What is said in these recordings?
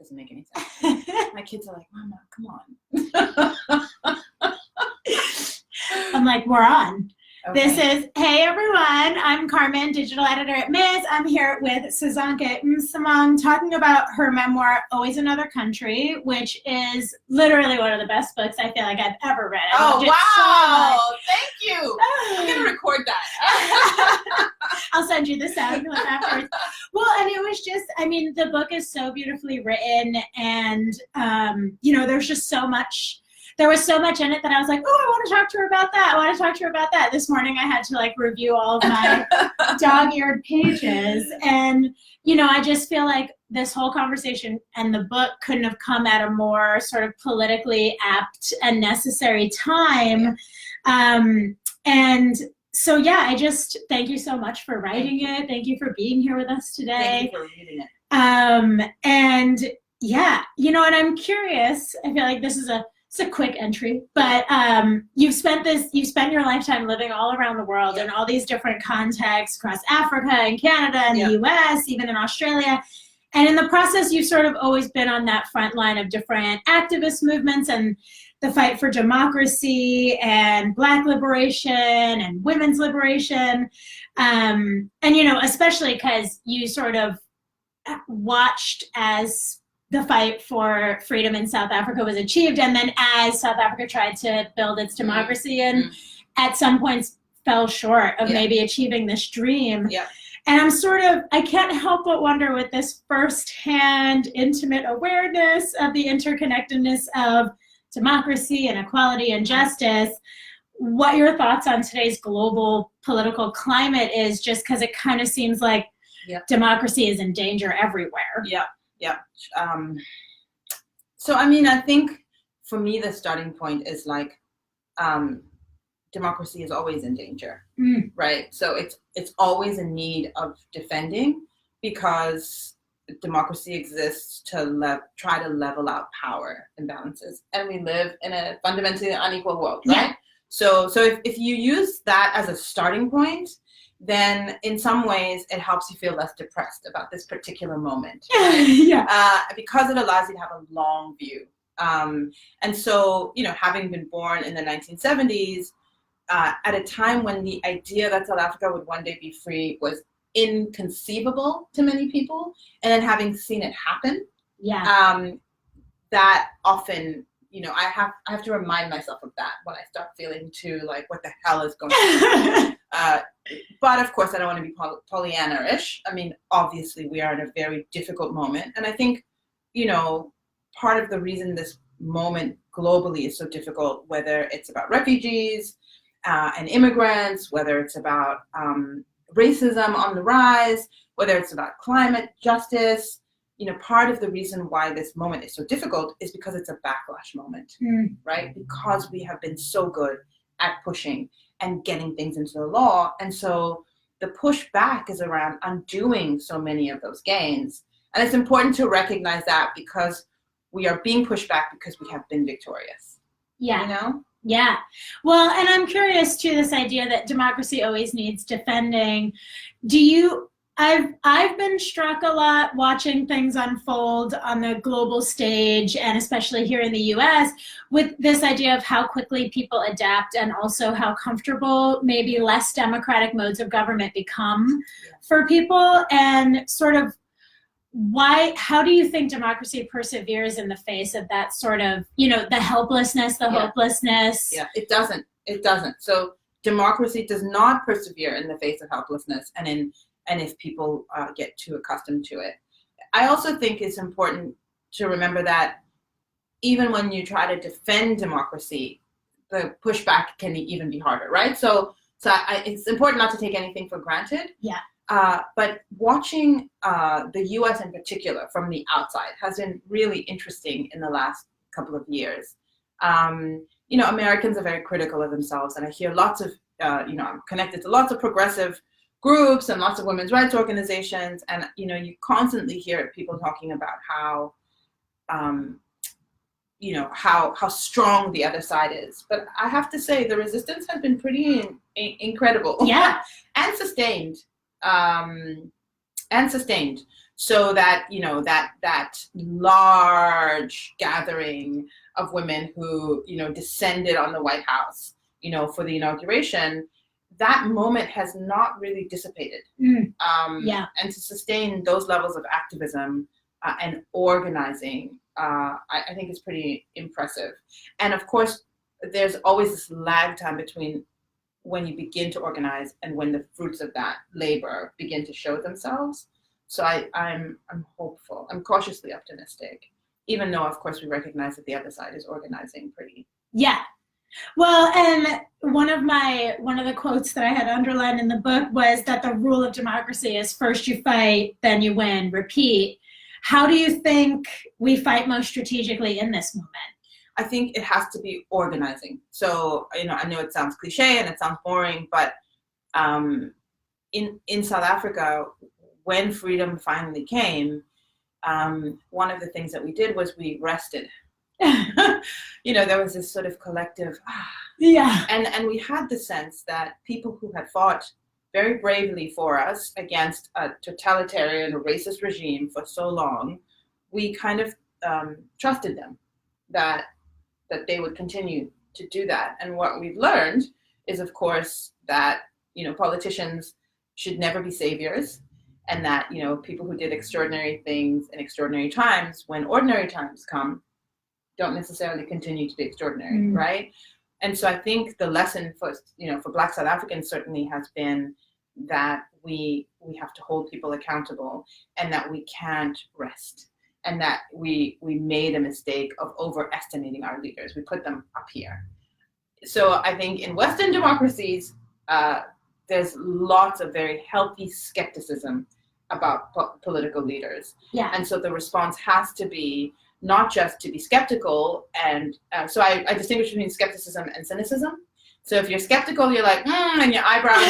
doesn't make any sense. My kids are like, Mama, come on. I'm like, we're on. Okay. This is, hey everyone, I'm Carmen, digital editor at Ms. I'm here with Sisonke Msimang talking about her memoir, Always Another Country, which is literally one of the best books I feel like I've ever read. Oh, wow. Thank you. I'm going to record that. I'll send you the sound clip afterwards. Well, and it was just, I mean, the book is so beautifully written and, you know, there's just so much. There was so much in it that I was like, oh, I want to talk to her about that. I want to talk to her about that. This morning I had to like review all of my dog-eared pages. And, you know, I just feel like this whole conversation and the book couldn't have come at a more sort of politically apt and necessary time. And so, yeah, I just thank you so much for writing it. Thank you for being here with us today. Thank you for reading it. And yeah, you know, and I'm curious, I feel like this is it's a quick entry, but you've spent your lifetime living all around the world in all these different contexts across Africa and Canada and the US, even in Australia. And in the process, you've sort of always been on that front line of different activist movements and the fight for democracy and Black liberation and women's liberation. And, you know, especially because you sort of watched as the fight for freedom in South Africa was achieved, and then as South Africa tried to build its democracy and at some points fell short of maybe achieving this dream. And I'm sort of, I can't help but wonder with this firsthand intimate awareness of the interconnectedness of democracy and equality and justice, what your thoughts on today's global political climate is, just because it kind of seems like democracy is in danger everywhere. So, I mean, I think for me, the starting point is like, democracy is always in danger, right? So it's always in need of defending, because democracy exists to try to level out power imbalances. And we live in a fundamentally unequal world, right? So if you use that as a starting point, then in some ways it helps you feel less depressed about this particular moment. Because it allows you to have a long view. And so, you know, having been born in the 1970s, at a time when the idea that South Africa would one day be free was inconceivable to many people, and then having seen it happen, that often, you know, I have to remind myself of that when I start feeling too like, what the hell is going on? But of course, I don't want to be Pollyanna-ish. I mean, obviously, we are in a very difficult moment. And I think, you know, part of the reason this moment globally is so difficult, whether it's about refugees and immigrants, whether it's about racism on the rise, whether it's about climate justice, you know, part of the reason why this moment is so difficult is because it's a backlash moment, right? Because we have been so good at pushing and getting things into the law. And so the pushback is around undoing so many of those gains. And it's important to recognize that, because we are being pushed back because we have been victorious. You know? Yeah. Well, and I'm curious too, this idea that democracy always needs defending. I've been struck a lot watching things unfold on the global stage, and especially here in the US, with this idea of how quickly people adapt, and also how comfortable maybe less democratic modes of government become for people, and sort of how do you think democracy perseveres in the face of that sort of, you know, the helplessness, the hopelessness? It doesn't. So democracy does not persevere in the face of helplessness and if people get too accustomed to it. I also think it's important to remember that even when you try to defend democracy, the pushback can even be harder, right? So it's important not to take anything for granted. But watching the US in particular from the outside has been really interesting in the last couple of years. You know, Americans are very critical of themselves, and I hear lots of, you know, I'm connected to lots of progressive groups and lots of women's rights organizations, and you know, you constantly hear people talking about how, you know, how strong the other side is. But I have to say, the resistance has been pretty incredible, and sustained. So that, that large gathering of women who, descended on the White House, for the inauguration, that moment has not really dissipated. And to sustain those levels of activism and organizing, I think is pretty impressive. And of course, there's always this lag time between when you begin to organize and when the fruits of that labor begin to show themselves. So I'm hopeful. I'm cautiously optimistic, even though, of course, we recognize that the other side is organizing pretty. Yeah. Well, and one of the quotes that I had underlined in the book was that the rule of democracy is first you fight, then you win, repeat. How do you think we fight most strategically in this moment? I think it has to be organizing. So, I know it sounds cliche and it sounds boring, but in South Africa, when freedom finally came, one of the things that we did was we rested. There was this sort of collective, and we had the sense that people who had fought very bravely for us against a totalitarian or racist regime for so long, we kind of trusted them that they would continue to do that. And what we've learned is, of course, that politicians should never be saviors, and that people who did extraordinary things in extraordinary times, when ordinary times come, don't necessarily continue to be extraordinary, right? And so I think the lesson for Black South Africans certainly has been that we have to hold people accountable, and that we can't rest, and that we made a mistake of overestimating our leaders. We put them up here. So I think in Western democracies, there's lots of very healthy skepticism about political leaders. Yeah. And so the response has to be not just to be skeptical, and so I distinguish between skepticism and cynicism. So if you're skeptical, you're like, and your eyebrows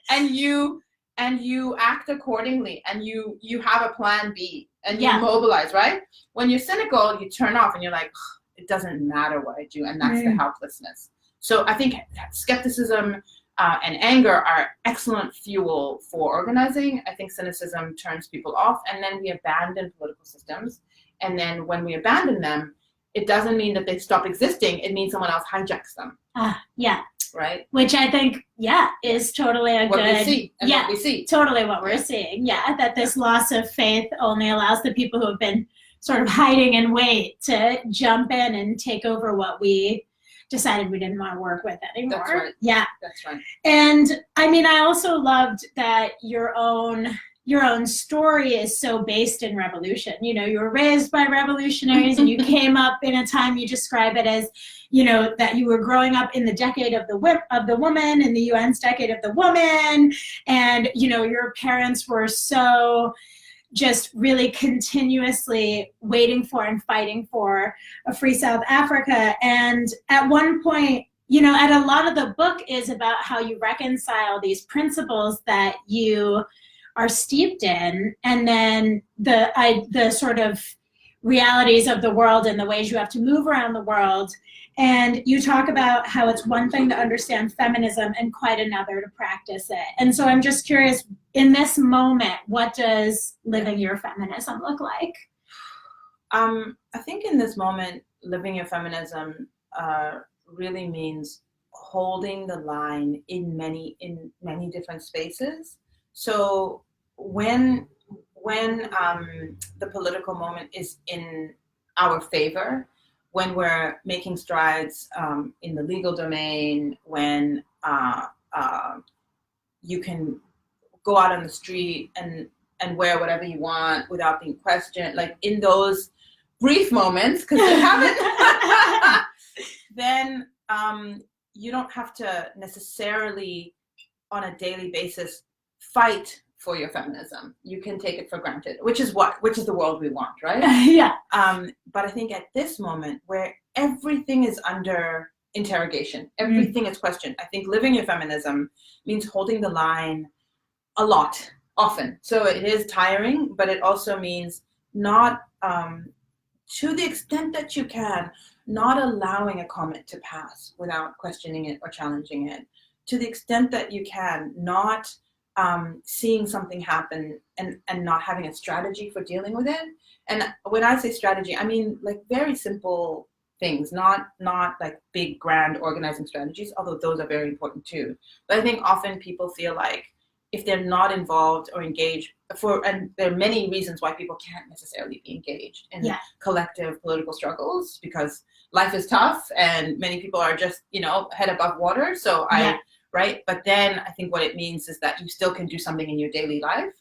raised, and you act accordingly, and you have a plan B, and you mobilize, right? When you're cynical, you turn off, and you're like, it doesn't matter what I do, and that's the helplessness. So I think skepticism and anger are excellent fuel for organizing. I think cynicism turns people off, and then we abandon political systems. And then when we abandon them, it doesn't mean that they stop existing. It means someone else hijacks them. Yeah. Right. Which I think, is totally what we see. What we see. Totally what we're seeing. Yeah. That this loss of faith only allows the people who have been sort of hiding in wait to jump in and take over what we decided we didn't want to work with anymore. That's right. Yeah. That's right. And I also loved that your own story is so based in revolution. You were raised by revolutionaries, and you came up in a time, you describe it as, that you were growing up in the decade of the woman, in the UN's decade of the woman, and your parents were so just really continuously waiting for and fighting for a free South Africa. And at one point, and a lot of the book is about how you reconcile these principles that you are steeped in, and then the sort of realities of the world and the ways you have to move around the world. And you talk about how it's one thing to understand feminism and quite another to practice it. And so I'm just curious, in this moment, what does living your feminism look like? I think in this moment, living your feminism really means holding the line in many different spaces. So when the political moment is in our favor, when we're making strides in the legal domain, when you can go out on the street and wear whatever you want without being questioned, like in those brief moments, because they haven't, then you don't have to necessarily on a daily basis fight for your feminism. You can take it for granted, which is the world we want, right? Yeah. But I think at this moment where everything is under interrogation, everything is questioned, I think living your feminism means holding the line a lot, often. So it is tiring, but it also means not, to the extent that you can, not allowing a comment to pass without questioning it or challenging it. To the extent that you can, not seeing something happen and not having a strategy for dealing with it. And when I say strategy, I mean like very simple things, not like big, grand organizing strategies, although those are very important too. But I think often people feel like if they're not involved or engaged and there are many reasons why people can't necessarily be engaged in collective political struggles, because life is tough and many people are just, head above water. So right? But then I think what it means is that you still can do something in your daily life.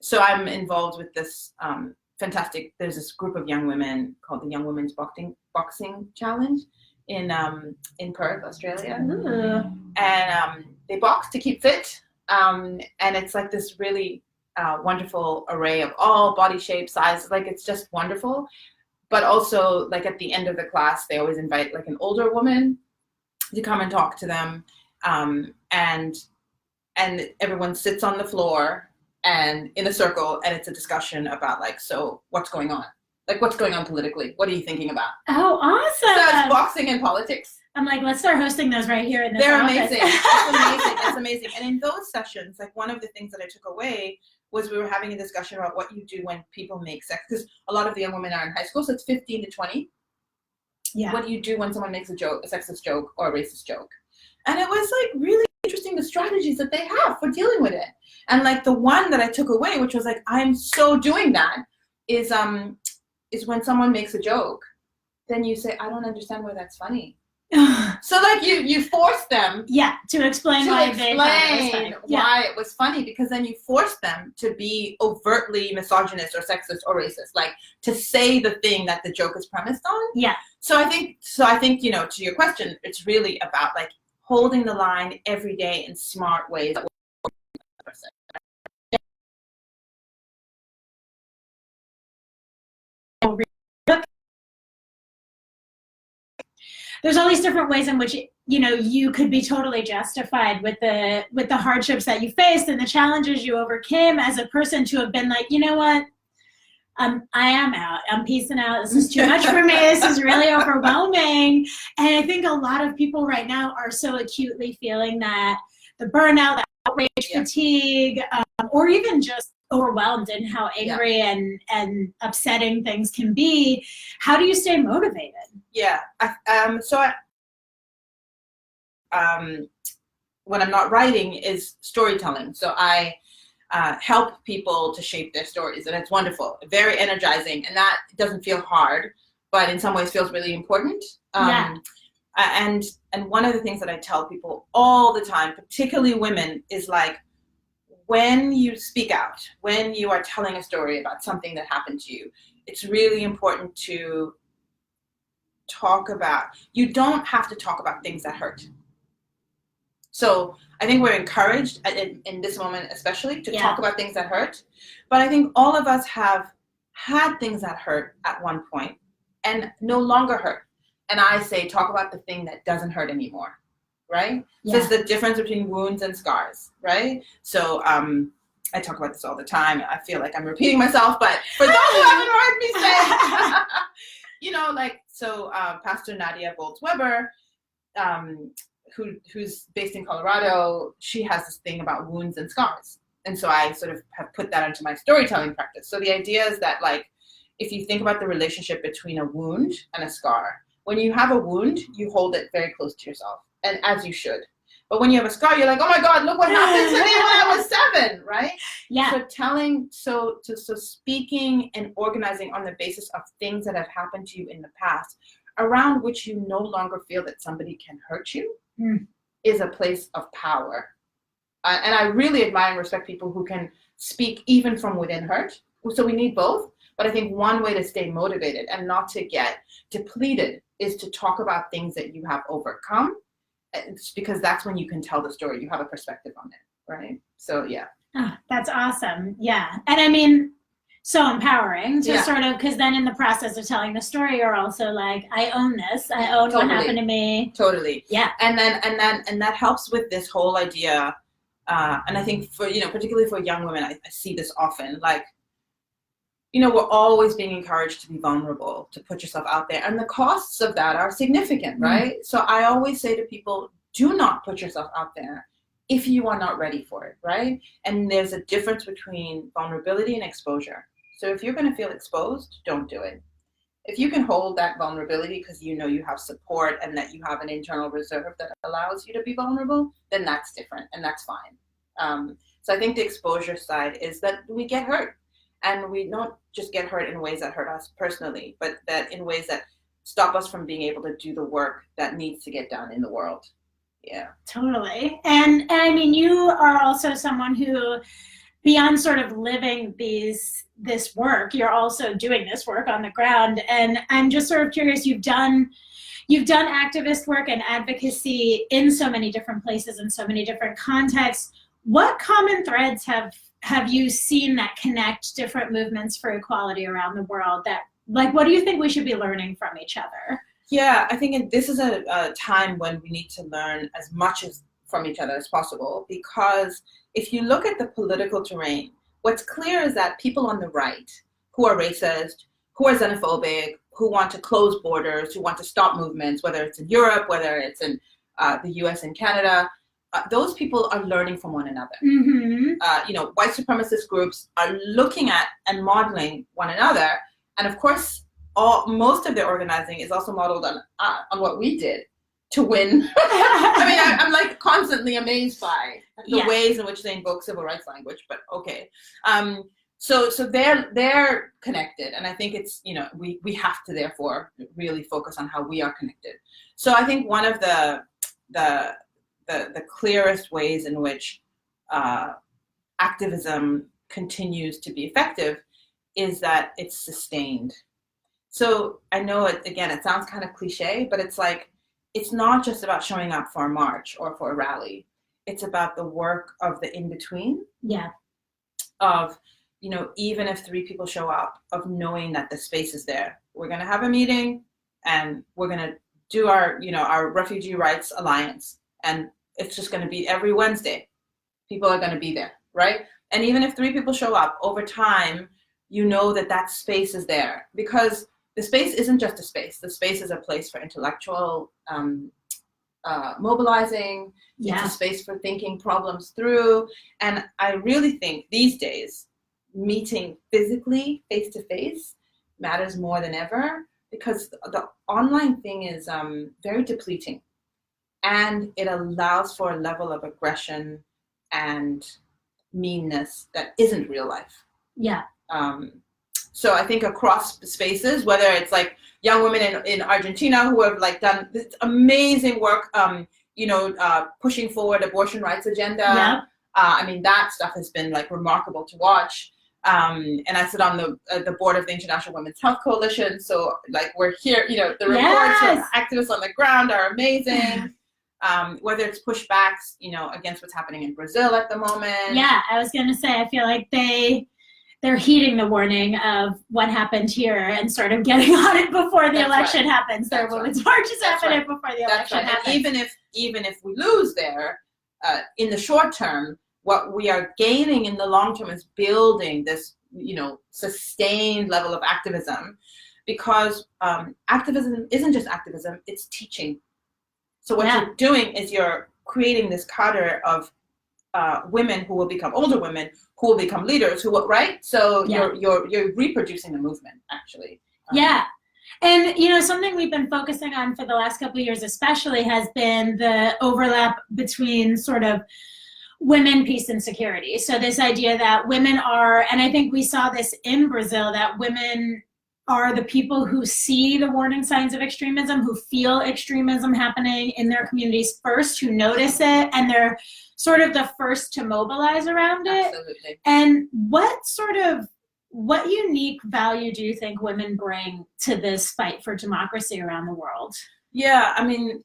So I'm involved with this there's this group of young women called the Young Women's Boxing Challenge in Perth, Australia. Ooh. And they box to keep fit. And it's like this really wonderful array of all body shapes, sizes. Like it's just wonderful. But also like at the end of the class, they always invite like an older woman to come and talk to them. And everyone sits on the floor and in a circle, and it's a discussion about like, so what's going on? Like what's going on politically? What are you thinking about? Oh, awesome. So it's boxing and politics. I'm like, let's start hosting those right here in this They're office. amazing. It's amazing. It's amazing. And in those sessions, like one of the things that I took away was we were having a discussion about what you do when people make sex, because a lot of the young women are in high school, so it's 15 to 20. Yeah. What do you do when someone makes a sexist joke or a racist joke? And it was like really interesting, the strategies that they have for dealing with it. And like the one that I took away, which was like, I'm so doing that, is when someone makes a joke, then you say, I don't understand why that's funny. So like you force them to explain why it was funny, because then you force them to be overtly misogynist or sexist or racist, like to say the thing that the joke is premised on. So I think to your question, it's really about like holding the line every day in smart ways that will work for the person. There's all these different ways in which you could be totally justified with the hardships that you faced and the challenges you overcame as a person, to have been like, you know what, I am out. I'm peacing out. This is too much for me. This is really overwhelming. And I think a lot of people right now are so acutely feeling that, the burnout, the outrage, fatigue, or even just overwhelmed in how angry and upsetting things can be. How do you stay motivated? When I'm not writing is storytelling. So I help people to shape their stories, and it's wonderful, very energizing, and that doesn't feel hard, but in some ways feels really important. And one of the things that I tell people all the time, particularly women, is like, when you speak out, when you are telling a story about something that happened to you, it's really important to you don't have to talk about things that hurt. So I think we're encouraged in this moment especially to talk about things that hurt, but I think all of us have had things that hurt at one point and no longer hurt. And I say, talk about the thing that doesn't hurt anymore, right? So it's the difference between wounds and scars, right? So I talk about this all the time. I feel like I'm repeating myself, but for those who haven't heard me say, Pastor Nadia Boltz-Weber, who's based in Colorado, she has this thing about wounds and scars. And so I sort of have put that into my storytelling practice. So the idea is that, like, if you think about the relationship between a wound and a scar, when you have a wound, you hold it very close to yourself, and as you should. But when you have a scar, you're like, oh my God, look what happened to me when I was 7, right? So speaking and organizing on the basis of things that have happened to you in the past, around which you no longer feel that somebody can hurt you, is a place of power. And I really admire and respect people who can speak even from within hurt. So we need both. But I think one way to stay motivated and not to get depleted is to talk about things that you have overcome. It's because that's when you can tell the story. You have a perspective on it, right? So, yeah. Oh, that's awesome. Yeah. And I mean, so empowering to sort of, because then in the process of telling the story, you're also like, I own this. I own what happened to me. Totally. Yeah. And that helps with this whole idea. And I think for, particularly for young women, I see this often, like, we're always being encouraged to be vulnerable, to put yourself out there. And the costs of that are significant, right? So I always say to people, do not put yourself out there if you are not ready for it, right? And there's a difference between vulnerability and exposure. So if you're going to feel exposed, don't do it. If you can hold that vulnerability because you know you have support and that you have an internal reserve that allows you to be vulnerable, then that's different and that's fine. So I think the exposure side is that we get hurt, and we don't just get hurt in ways that hurt us personally, but that in ways that stop us from being able to do the work that needs to get done in the world. Yeah. Totally. And I mean, you are also someone who, beyond sort of living this work, you're also doing this work on the ground. And I'm just sort of curious, you've done activist work and advocacy in so many different places and so many different contexts. What common threads have you seen that connect different movements for equality around the world? That, like, what do you think we should be learning from each other? Yeah, I think this is a time when we need to learn as much from each other as possible, because if you look at the political terrain, what's clear is that people on the right who are racist, who are xenophobic, who want to close borders, who want to stop movements, whether it's in Europe, whether it's in the US and Canada, those people are learning from one another. Mm-hmm. White supremacist groups are looking at and modeling one another. And of course, most of their organizing is also modeled on what we did to win. I mean, I'm like constantly amazed by the ways in which they invoke civil rights language, but okay. So they're connected, and I think it's, we have to therefore really focus on how we are connected. So I think one of the clearest ways in which activism continues to be effective is that it's sustained. So I know it sounds kind of cliche, but it's like, it's not just about showing up for a march or for a rally. It's about the work of the in-between. Yeah. Of, even if 3 people show up, of knowing that the space is there. We're going to have a meeting and we're going to do our Refugee Rights Alliance. And it's just going to be every Wednesday. People are going to be there, right? And even if 3 people show up, over time, that space is there, because the space isn't just a space. The space is a place for intellectual mobilizing. Yeah. It's a space for thinking problems through. And I really think these days, meeting physically, face-to-face, matters more than ever, because the online thing is very depleting. And it allows for a level of aggression and meanness that isn't real life. Yeah. So I think across spaces, whether it's like young women in Argentina who have like done this amazing work, pushing forward abortion rights agenda. Yeah. I mean, that stuff has been like remarkable to watch. And I sit on the board of the International Women's Health Coalition. So like we're here, the reports from activists on the ground are amazing. Whether it's pushbacks, against what's happening in Brazil at the moment. Yeah, I was going to say, I feel like they're heeding the warning of what happened here and sort of getting on it before the election happens. Their women's marches happening before the election happens. And even if we lose there, in the short term, what we are gaining in the long term is building this, sustained level of activism, because activism isn't just activism, it's teaching. So what you're doing is you're creating this cadre of women who will become older women, who will become leaders, right? So you're reproducing the movement, actually. Yeah. And, something we've been focusing on for the last couple of years especially has been the overlap between sort of women, peace, and security. So this idea that women are, and I think we saw this in Brazil, that women are the people who see the warning signs of extremism, who feel extremism happening in their communities first, who notice it, and they're sort of the first to mobilize around it. Absolutely. And what unique value do you think women bring to this fight for democracy around the world? Yeah, I mean,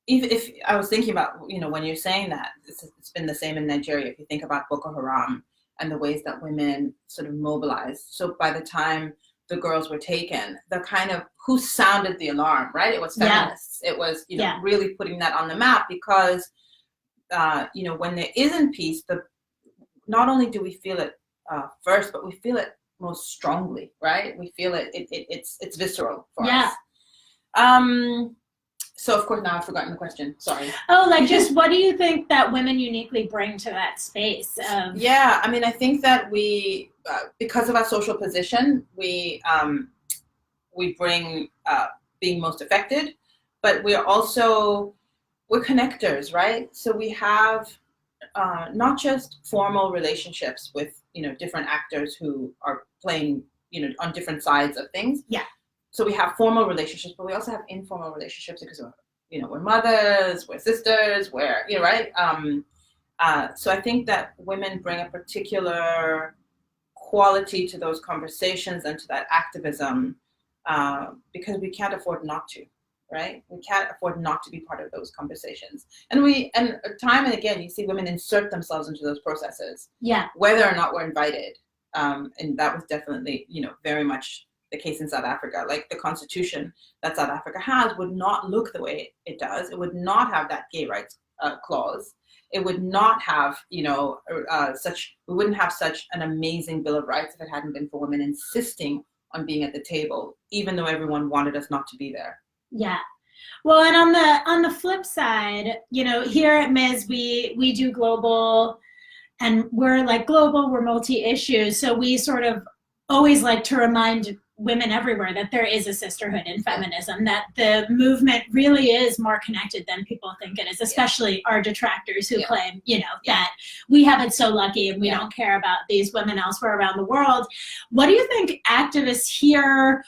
if I was thinking about, when you're saying that, it's been the same in Nigeria. If you think about Boko Haram and the ways that women sort of mobilized. So by the time the girls were taken, the kind of who sounded the alarm, right? It was feminists. It was, really putting that on the map, because, when there isn't peace, not only do we feel it first, but we feel it most strongly, right? We feel it. It's visceral for us. So of course now I've forgotten the question. Sorry. Oh, like just what do you think that women uniquely bring to that space? Yeah, I mean, I think that we, because of our social position, we bring being most affected, but we're connectors, right? So we have not just formal relationships with, different actors who are playing, on different sides of things. Yeah. So we have formal relationships, but we also have informal relationships because, we're mothers, we're sisters, right? So I think that women bring a particular quality to those conversations and to that activism because we can't afford not to. Right? We can't afford not to be part of those conversations. And time and again, you see women insert themselves into those processes. Yeah. Whether or not we're invited. And that was definitely, very much the case in South Africa. Like the constitution that South Africa has would not look the way it does. It would not have that gay rights clause. It would not have, we wouldn't have such an amazing Bill of Rights if it hadn't been for women insisting on being at the table, even though everyone wanted us not to be there. Yeah. Well, and on the flip side, here at Ms. we do global, and we're like global, we're multi-issue. So we sort of always like to remind women everywhere that there is a sisterhood in feminism, that the movement really is more connected than people think it is, especially our detractors who claim, that we have it so lucky and we don't care about these women elsewhere around the world. What do you think activists here,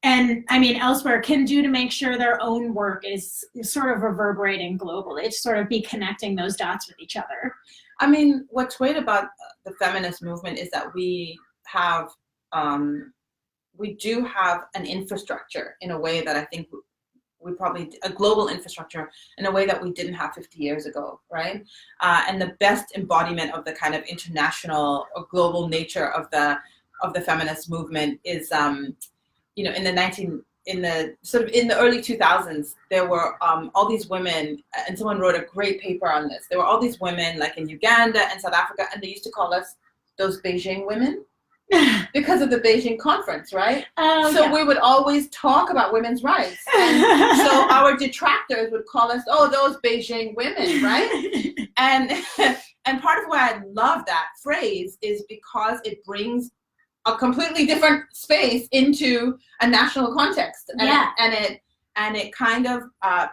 and I mean elsewhere, can do to make sure their own work is sort of reverberating globally, to sort of be connecting those dots with each other? I mean, what's great about the feminist movement is that we do have an infrastructure in a way that I think a global infrastructure in a way that we didn't have 50 years ago, right? And the best embodiment of the kind of international or global nature of the feminist movement is, in the early 2000s, there were all these women, and someone wrote a great paper on this. There were all these women like in Uganda and South Africa, and they used to call us those Beijing women because of the Beijing conference, right? So we would always talk about women's rights. And so our detractors would call us, oh, those Beijing women, right? And part of why I love that phrase is because it brings a completely different space into a national context, and it kind of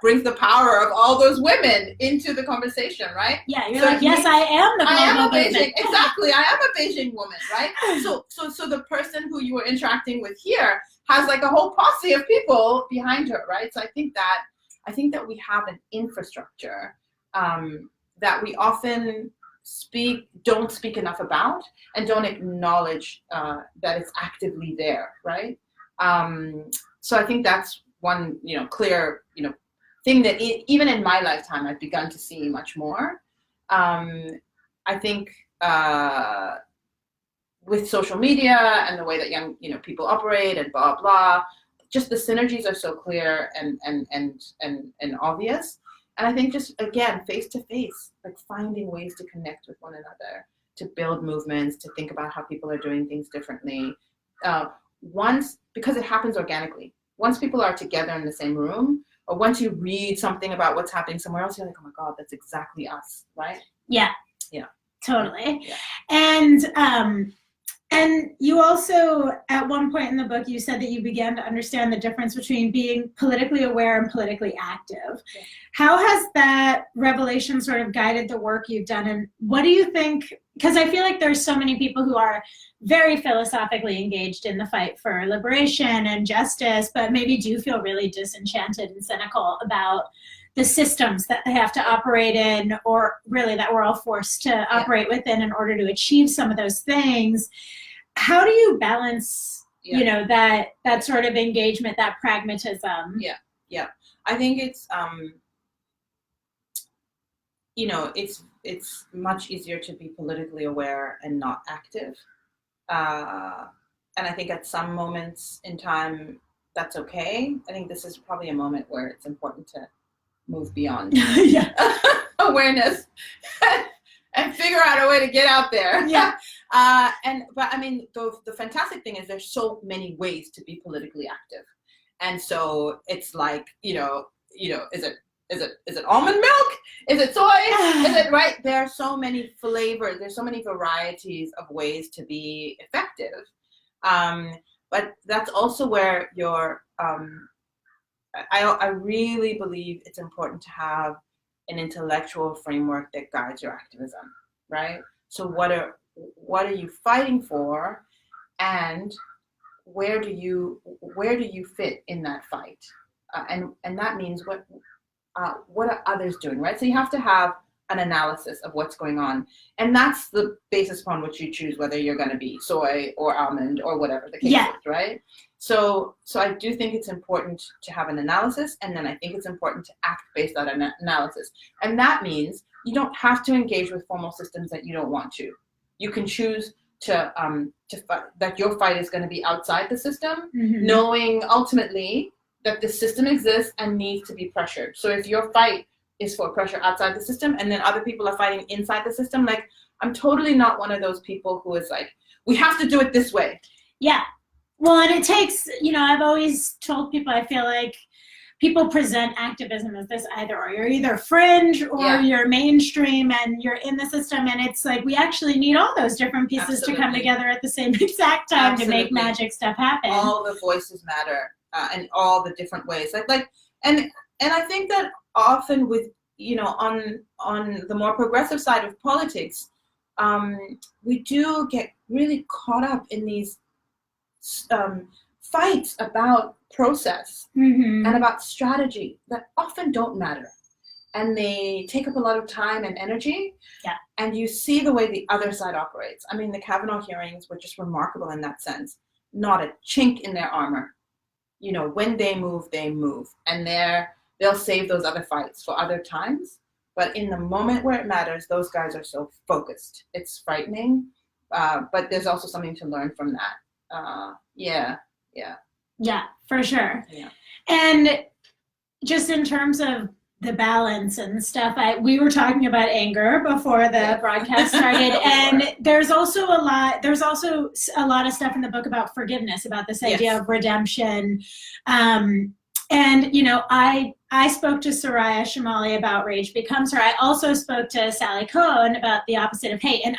brings the power of all those women into the conversation, right? Yeah, you're like, yes, I am the global Beijing. Exactly, I am a Beijing woman, right? So the person who you were interacting with here has like a whole posse of people behind her, right? So I think that we have an infrastructure that we often don't speak enough about, and don't acknowledge that it's actively there, right? So I think that's one, clear, thing that even in my lifetime I've begun to see much more. I think with social media and the way that young, people operate and blah blah, just the synergies are so clear and obvious. And I think just, again, face to face, like finding ways to connect with one another, to build movements, to think about how people are doing things differently. Because it happens organically. Once people are together in the same room, or once you read something about what's happening somewhere else, you're like, oh my God, that's exactly us, right? Yeah. Yeah. Totally. Yeah. And you also, at one point in the book, you said that you began to understand the difference between being politically aware and politically active. Yeah. How has that revelation sort of guided the work you've done? And what do you think, because I feel like there's so many people who are very philosophically engaged in the fight for liberation and justice, but maybe do feel really disenchanted and cynical about the systems that they have to operate in, or really that we're all forced to operate within in order to achieve some of those things. How do you balance, that sort of engagement, that pragmatism? Yeah. I think it's, it's much easier to be politically aware and not active. And I think at some moments in time, that's okay. I think this is probably a moment where it's important to move beyond awareness and figure out a way to get out there. Yeah. But I mean, the fantastic thing is there's so many ways to be politically active. And so it's like, is it almond milk? Is it soy? Is it right? There are so many flavors. There's so many varieties of ways to be effective. But that's also where I really believe it's important to have an intellectual framework that guides your activism, right? So what are you fighting for, and where do you fit in that fight? And that means what are others doing, right? So you have to have an analysis of what's going on, and that's the basis upon which you choose whether you're going to be soy or almond or whatever the case is, right? So I do think it's important to have an analysis, and then I think it's important to act based on an analysis, and that means you don't have to engage with formal systems that you don't want to. You can choose to fight, that your fight is going to be outside the system, knowing ultimately that the system exists and needs to be pressured. So if your fight is for pressure outside the system and then other people are fighting inside the system, like, I'm totally not one of those people who is like, we have to do it this way. Yeah. Well, and it takes, I've always told people, I feel like people present activism as this either or. You're either fringe or you're mainstream and you're in the system, and it's like we actually need all those different pieces to come together at the same exact time to make magic stuff happen. All the voices matter, and all the different ways. And I think that often with, on the more progressive side of politics, we do get really caught up in these fights about process and about strategy that often don't matter. And they take up a lot of time and energy. Yeah. And you see the way the other side operates. I mean, the Kavanaugh hearings were just remarkable in that sense. Not a chink in their armor. When they move, they move. And they'll save those other fights for other times. But in the moment where it matters, those guys are so focused. It's frightening. But there's also something to learn from that. Yeah, for sure. Yeah. And just in terms of the balance and stuff, we were talking about anger before the broadcast started, and there's also a lot of stuff in the book about forgiveness, about this idea of redemption. And I spoke to Soraya Shamali about Rage Becomes Her. I also spoke to Sally Cohen about The Opposite of Hate, and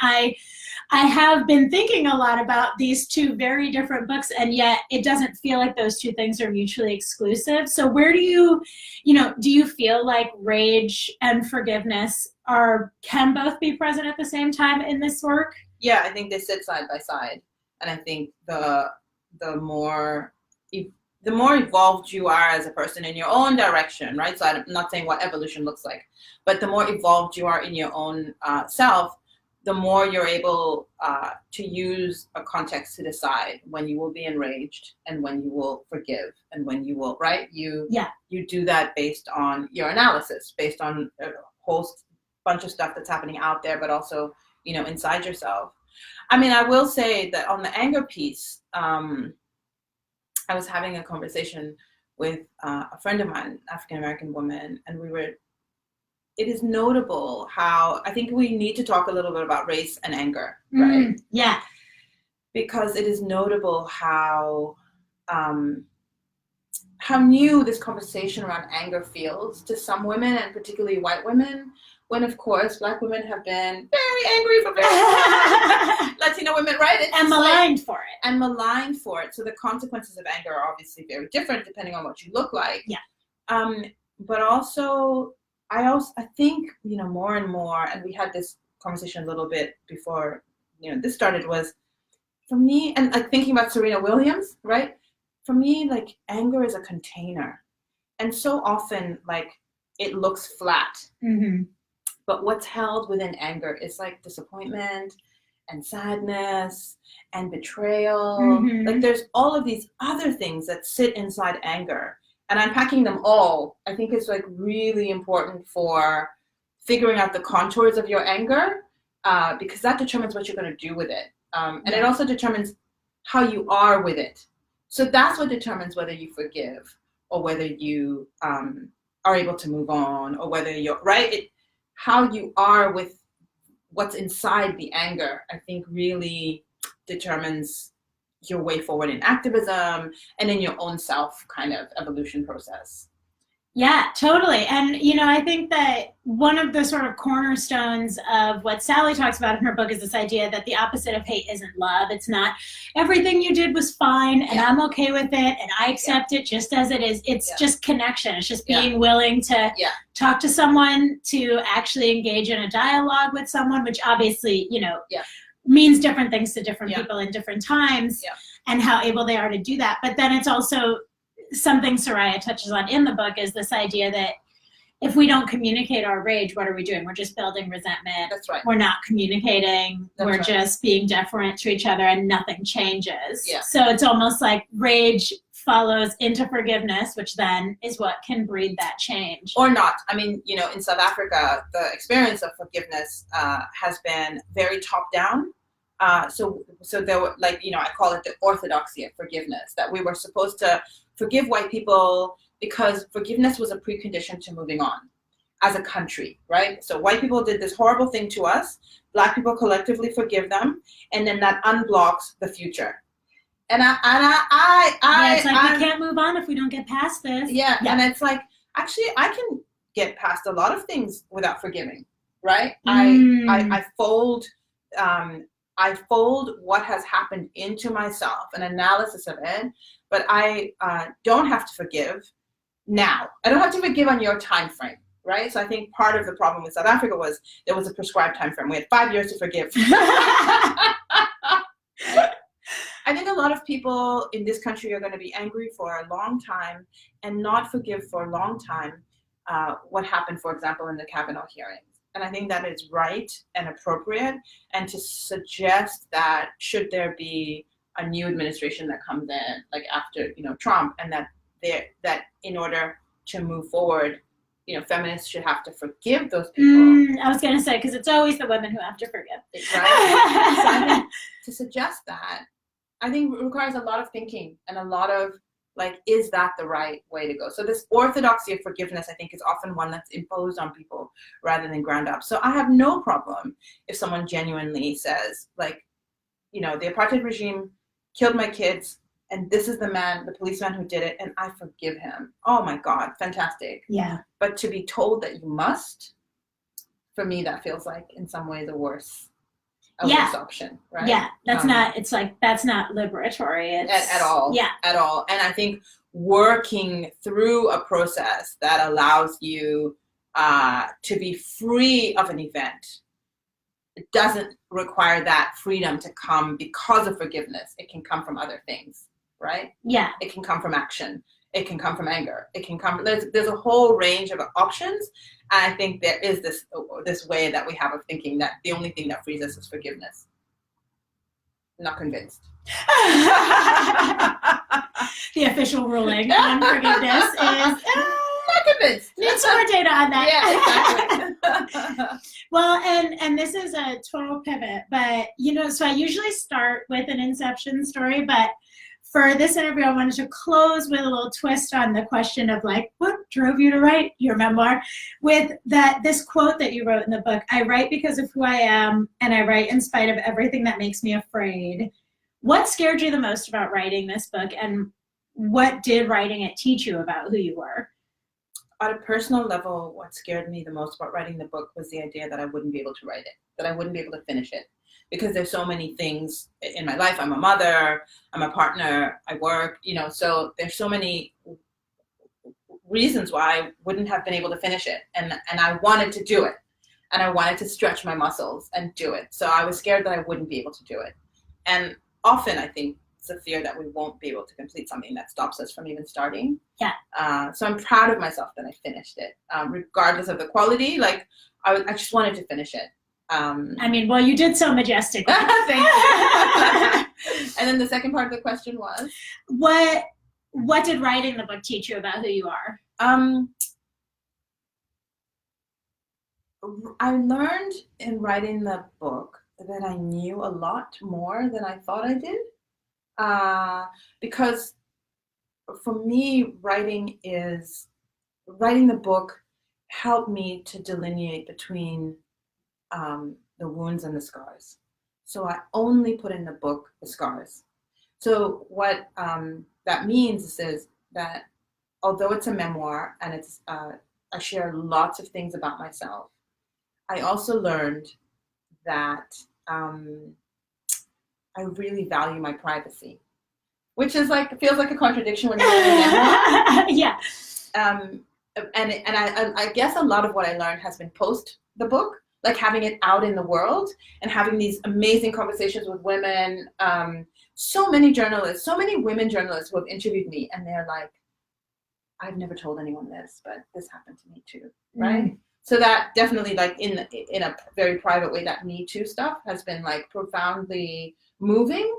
I have been thinking a lot about these two very different books, and yet it doesn't feel like those two things are mutually exclusive. So where do you feel like rage and forgiveness can both be present at the same time in this work? Yeah, I think they sit side by side. And I think the more evolved you are as a person in your own direction, right? So I'm not saying what evolution looks like, but the more evolved you are in your own self, the more you're able to use a context to decide when you will be enraged and when you will forgive and when you will, right? You do that based on your analysis, based on a whole bunch of stuff that's happening out there, but also, inside yourself. I mean, I will say that on the anger piece, I was having a conversation with a friend of mine, African-American woman, and it is notable how, I think we need to talk a little bit about race and anger, right? Yeah. Because it is notable how new this conversation around anger feels to some women, and particularly white women, when of course Black women have been very angry for very long. Latino women, right? And maligned for it. And maligned for it. So the consequences of anger are obviously very different depending on what you look like. Yeah. But also, I think, more and more, and we had this conversation a little bit before, this started, was for me, and like thinking about Serena Williams, right? For me, like, anger is a container. And so often, like, it looks flat. But what's held within anger is like disappointment and sadness and betrayal. Like, there's all of these other things that sit inside anger. And unpacking them all, I think, is like really important for figuring out the contours of your anger, because that determines what you're going to do with it. And it also determines how you are with it. So that's what determines whether you forgive or whether you are able to move on, or whether you're, right? How you are with what's inside the anger, I think, really determines your way forward in activism and in your own self kind of evolution process. Yeah, totally. And, you know, I think that one of the sort of cornerstones of what Sally talks about in her book is this idea that the opposite of hate isn't love. It's not everything you did was fine and I'm okay with it and I accept it just as it is. It's just connection. It's just being willing to talk to someone, to actually engage in a dialogue with someone, which obviously, you know, means different things to different people in different times and how able they are to do that. But then it's also something Soraya touches on in the book is this idea that if we don't communicate our rage, what are we doing? We're just building resentment. That's right. We're not communicating. We're just being deferent to each other and nothing changes. Yeah. So it's almost like rage follows into forgiveness, which then is what can breed that change. Or not. I mean, you know, in South Africa, the experience of forgiveness has been very top down. So there were, like, you know, I call it the orthodoxy of forgiveness, that we were supposed to forgive white people because forgiveness was a precondition to moving on as a country, right? So white people did this horrible thing to us, Black people collectively forgive them, and then that unblocks the future. And it's like we can't move on if we don't get past this. Yeah, and it's like, actually, I can get past a lot of things without forgiving, right? I fold what has happened into myself, an analysis of it, but I don't have to forgive now. I don't have to forgive on your time frame, right? So I think part of the problem with South Africa was there was a prescribed time frame. We had 5 years to forgive. I think a lot of people in this country are going to be angry for a long time and not forgive for a long time what happened, for example, in the Kavanaugh hearings. And I think that is right and appropriate, and to suggest that should there be a new administration that comes in, like after, you know, Trump, and that in order to move forward, you know, feminists should have to forgive those people. I was going to say, because it's always the women who have to forgive. Right? So I think to suggest that, I think requires a lot of thinking and a lot of, like, is that the right way to go? So this orthodoxy of forgiveness, I think, is often one that's imposed on people rather than ground up. So I have no problem if someone genuinely says, like, you know, the apartheid regime killed my kids, and this is the policeman who did it, and I forgive him. Oh my God, fantastic. Yeah. But to be told that you must, for me, that feels like in some ways a worse option, right? Yeah, that's it's like, that's not liberatory. It's, at all. Yeah. At all. And I think working through a process that allows you to be free of an event, it doesn't require that freedom to come because of forgiveness. It can come from other things, right? Yeah. It can come from action. It can come from anger. It can come, there's a whole range of options. And I think there is this way that we have of thinking that the only thing that frees us is forgiveness. I'm not convinced. The official ruling on forgiveness is not convinced. Need some more data on that. Yeah, exactly. Well, and this is a total pivot, but, you know, so I usually start with an inception story, but for this interview, I wanted to close with a little twist on the question of, like, what drove you to write your memoir, with this quote that you wrote in the book: "I write because of who I am, and I write in spite of everything that makes me afraid." What scared you the most about writing this book, and what did writing it teach you about who you were? On a personal level, what scared me the most about writing the book was the idea that I wouldn't be able to write it, that I wouldn't be able to finish it. Because there's so many things in my life. I'm a mother, I'm a partner, I work, you know, so there's so many reasons why I wouldn't have been able to finish it. And I wanted to do it. And I wanted to stretch my muscles and do it. So I was scared that I wouldn't be able to do it. And often I think it's a fear that we won't be able to complete something that stops us from even starting. Yeah. So I'm proud of myself that I finished it, regardless of the quality. Like, I just wanted to finish it. I mean, well, you did so majestically. Thank you. And then the second part of the question was, what did writing the book teach you about who you are? I learned in writing the book that I knew a lot more than I thought I did. Because for me, writing the book helped me to delineate between the wounds and the scars. So I only put in the book the scars. So what that means is that although it's a memoir and it's I share lots of things about myself, I also learned that I really value my privacy, which is like feels like a contradiction when you're in a memoir. Yeah. And I guess a lot of what I learned has been post the book, like having it out in the world and having these amazing conversations with women. So many journalists, so many women journalists who have interviewed me, and they're like, I've never told anyone this, but this happened to me too, right? So that definitely, like in a very private way, that Me Too stuff has been like profoundly moving,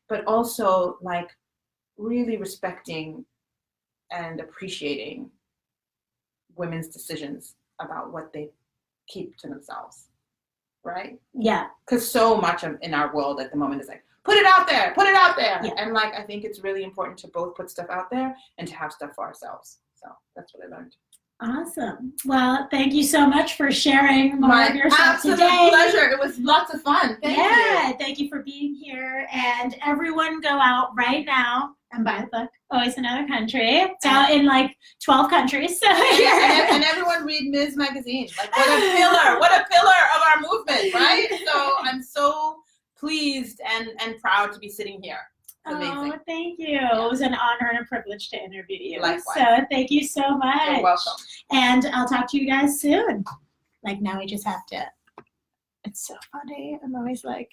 but also like really respecting and appreciating women's decisions about what they keep to themselves, right? Yeah. Because so much of in our world at the moment is like, put it out there, put it out there. Yeah. And like, I think it's really important to both put stuff out there and to have stuff for ourselves. So that's what I learned. Awesome. Well, thank you so much for sharing more of yourself absolute today. Pleasure. It was lots of fun. Thank you. Thank you for being here. And everyone go out right now and buy the book, Always Another Country. It's out in like 12 countries. So and everyone read Ms. Magazine. Like what a pillar of our movement, right? So I'm so pleased and proud to be sitting here. It's amazing. Oh, thank you. It was an honor and a privilege to interview you. Likewise. So thank you so much. You're welcome. And I'll talk to you guys soon. Like now we just have to, it's so funny. I'm always like,